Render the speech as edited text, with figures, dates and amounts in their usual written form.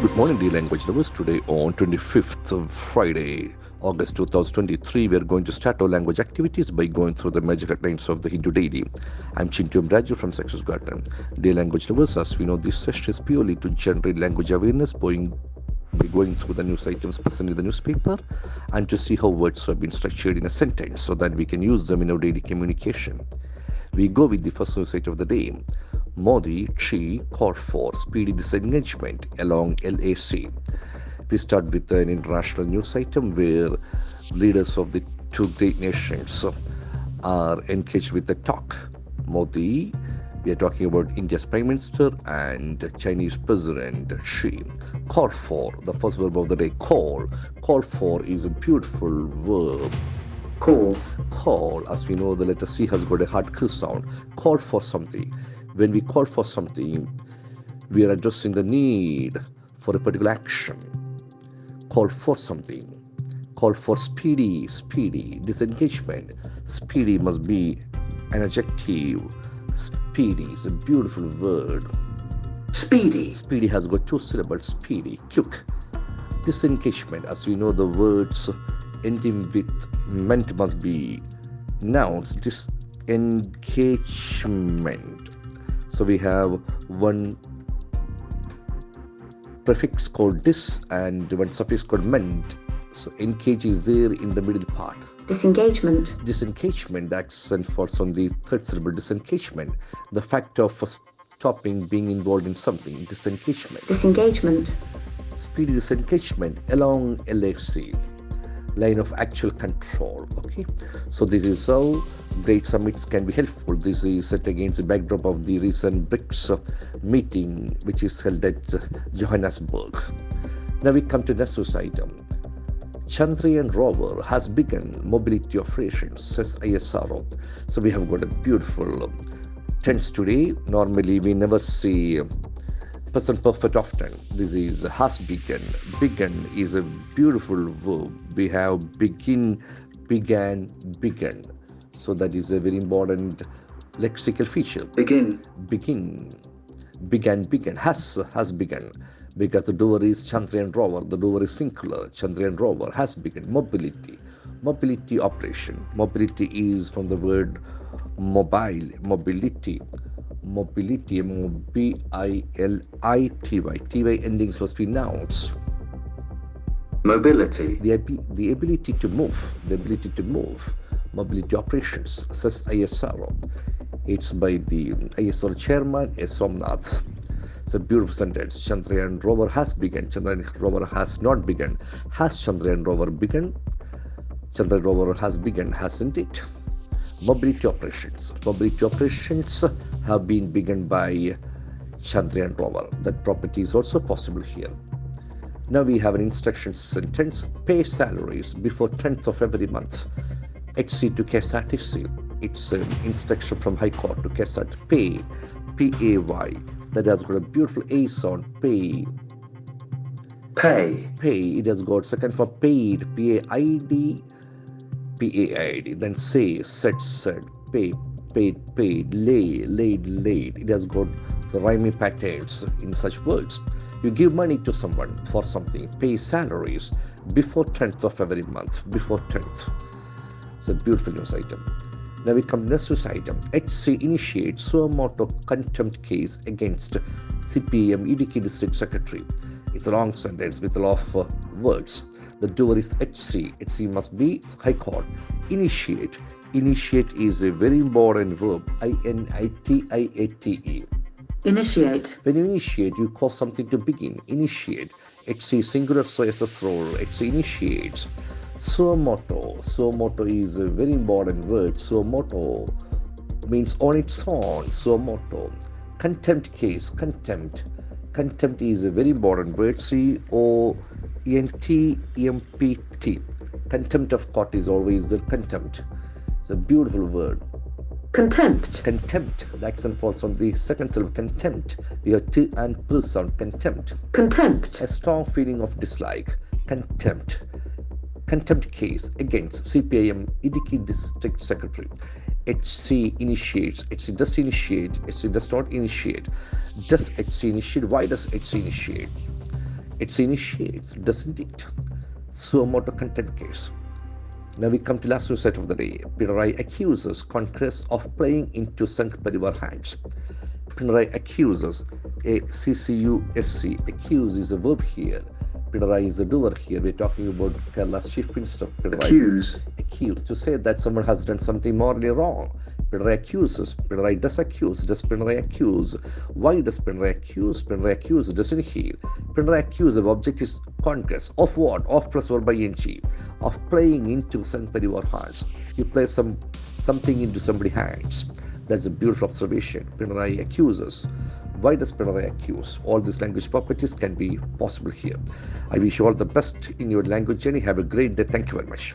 Good morning, dear language lovers. Today, on 25th of Friday, August 2023, we are going to start our language activities by going through the major headlines of the Hindu daily. I'm Chintu M. Raju from Success Garten. Dear language lovers, as we know, this session is purely to generate language awareness by going through the news items present in the newspaper and to see how words have been structured in a sentence so that we can use them in our daily communication. We go with the first news item of the day. Modi Xi called for speedy disengagement along LAC. We start with an international news item where leaders of the two great nations are engaged with the talk. Modi, we are talking about India's Prime Minister and Chinese President Xi. Called for, the first verb of the day, call. Call for is a beautiful verb. Call, as we know, the letter C has got a hard K sound. Call for something. When we call for something, we are addressing the need for a particular action. Call for something. Call for speedy, disengagement. Speedy must be an adjective. Speedy is a beautiful word. Speedy has got two syllables, speedy, quick. Disengagement, as we know, the words ending with ment must be nouns. Disengagement. So we have one prefix called dis and one suffix called ment. So engage is there in the middle part. Disengagement. The accent falls on the third syllable, disengagement. The fact of stopping being involved in something, disengagement. Speedy disengagement along LAC, line of actual control. Okay, so this is how great summits can be helpful. This is set against the backdrop of the recent BRICS meeting which is held at Johannesburg. Now we come to next news item. Chandrayaan rover has begun mobility operations, says ISRO. So we have got a beautiful tense today. Normally we never see present perfect often. This is has begun. Begun is a beautiful verb. We have begin, began, begun. So that is a very important lexical feature. Begin. Began, has begun. Because the doer is Chandrayaan rover, the doer is singular. Chandrayaan rover has begun. Mobility operation. Mobility is from the word mobile, mobility, M-O-B-I-L-I-T-Y. T-Y endings must be nouns. Mobility. The ability to move. Mobility operations, says ISRO. It's by the ISRO chairman, S. Somnath. It's a beautiful sentence. Chandrayaan rover has begun. Chandrayaan rover has not begun. Has Chandrayaan rover begun? Chandrayaan rover has begun, hasn't it? Mobility operations have been begun by Chandrayaan rover. That property is also possible here. Now we have an instruction sentence. Pay salaries before 10th of every month. HC to KSRTC. It's an instruction from High Court to KSRT. Pay, P-A-Y. That has got a beautiful A sound. Pay. It has got second for paid. P-A-I-D. P-A-I-D. Then say, said, pay, paid, lay, laid. It has got the rhyming patterns in such words. You give money to someone for something. Pay salaries before 10th of every month. Before 10th. It's a beautiful news item. Now we come to next news item. HC initiates suo motu contempt case against CPM Idiki District Secretary. It's a long sentence with a lot of words. The doer is HC. HC must be High Court. Initiate is a very important verb. I-N-I-T-I-A-T-E. Initiate. When you initiate, you cause something to begin. Initiate. HC singular, so SS role. HC initiates. Suo motu is a very important word. Suo motu means on its own. Suo motu. Contempt case. Contempt is a very important word. C-O-N-T-E-M-P-T. Contempt of court is always the contempt. It's a beautiful word. Contempt. The accent falls on the second syllable. Contempt. We have T and P sound. Contempt. Contempt. A strong feeling of dislike. Contempt case against CPIM Idiki District Secretary. HC initiates. HC does initiate. HC does not initiate. Does HC initiate? Why does HC initiate? It initiates, doesn't it? So motor content case. Now we come to last set of the day. Pinarayi accuses Congress of playing into Sangh Parivar hands. Pinarayi accuses, ACCUSC, accuse is a verb here. Pinarayi is the doer here. We're talking about Kerala's Chief Minister. Accuse. Accused, to say that someone has done something morally wrong. Pinarayi accuses. Pinarayi does accuse. Does Pinarayi accuse? Why does Pinarayi accuse? Pinarayi accuse, doesn't he? Pinarayi accuse of object is Congress. Of what? Of plus verb by ing. Of playing into Sangh Parivar hands. You play something into somebody's hands. That's a beautiful observation. Pinarayi accuses. Why does Pinarayi accuse? All these language properties can be possible here. I wish you all the best in your language journey. Have a great day. Thank you very much.